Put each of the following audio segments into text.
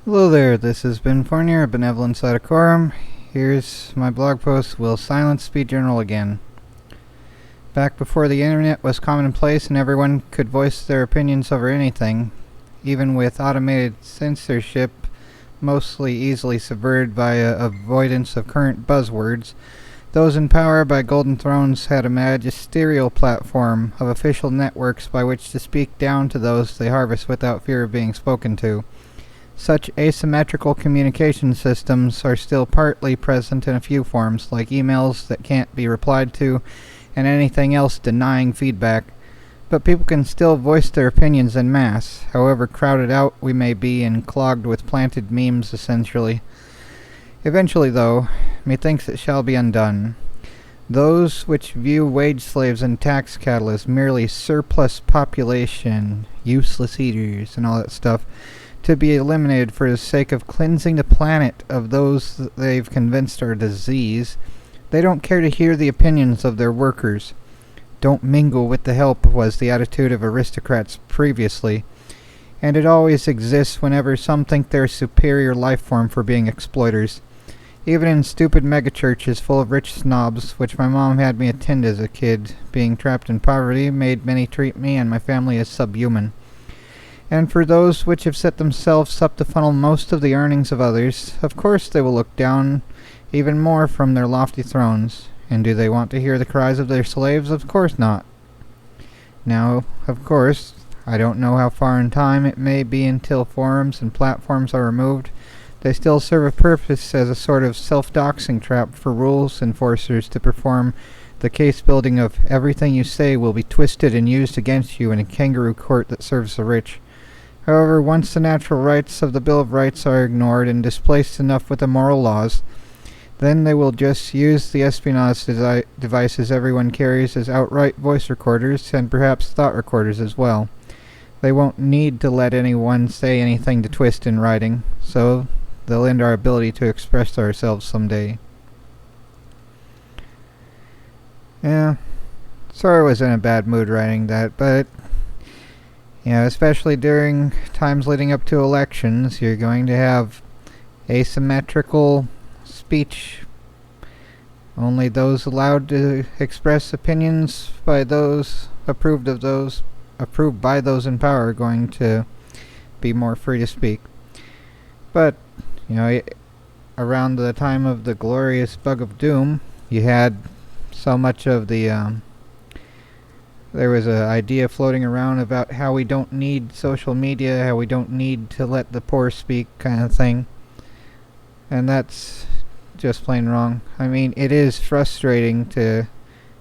Hello there, this has been Fornier, Benevolent Sadacorum. Here's my blog post, Will Silence Be Journal Again? Back before the internet was commonplace and everyone could voice their opinions over anything, even with automated censorship mostly easily subverted by avoidance of current buzzwords, those in power by golden thrones had a magisterial platform of official networks by which to speak down to those they harvest without fear of being spoken to. Such asymmetrical communication systems are still partly present in a few forms, like emails that can't be replied to and anything else denying feedback. But people can still voice their opinions en masse, however crowded out we may be and clogged with planted memes essentially. Eventually, though, methinks it shall be undone. Those which view wage slaves and tax cattle as merely surplus population, useless eaters, and all that stuff, to be eliminated for the sake of cleansing the planet of those that they've convinced are disease. They don't care to hear the opinions of their workers. Don't mingle with the help was the attitude of aristocrats previously, and it always exists whenever some think they're a superior life form for being exploiters. Even in stupid megachurches full of rich snobs, which my mom had me attend as a kid, being trapped in poverty made many treat me and my family as subhuman. And for those which have set themselves up to funnel most of the earnings of others, of course they will look down even more from their lofty thrones. And do they want to hear the cries of their slaves? Of course not. Now, of course, I don't know how far in time it may be until forums and platforms are removed. They still serve a purpose as a sort of self-doxing trap for rules enforcers to perform the case building of everything you say will be twisted and used against you in a kangaroo court that serves the rich. However, once the natural rights of the Bill of Rights are ignored and displaced enough with the moral laws, then they will just use the espionage devices everyone carries as outright voice recorders and perhaps thought recorders as well. They won't need to let anyone say anything to twist in writing, so they'll end our ability to express ourselves someday. Yeah, sorry I was in a bad mood writing that, but especially during times leading up to elections, you're going to have asymmetrical speech. Only those allowed to express opinions by those approved by those in power are going to be more free to speak. But around the time of the glorious bug of doom, you had so much of the there was an idea floating around about how we don't need social media, how we don't need to let the poor speak kind of thing. And that's just plain wrong. I mean, it is frustrating to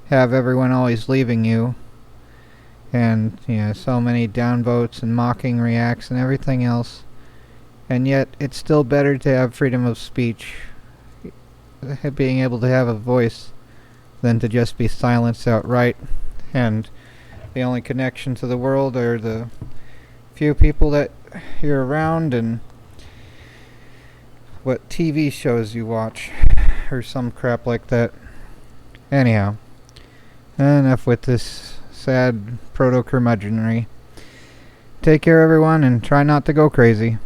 have everyone always leaving you. And, so many downvotes and mocking reacts and everything else. And yet, it's still better to have freedom of speech, being able to have a voice, than to just be silenced outright. And the only connection to the world are the few people that you're around and what TV shows you watch, or some crap like that. Anyhow, enough with this sad proto-curmudgeonry. Take care, everyone, and try not to go crazy.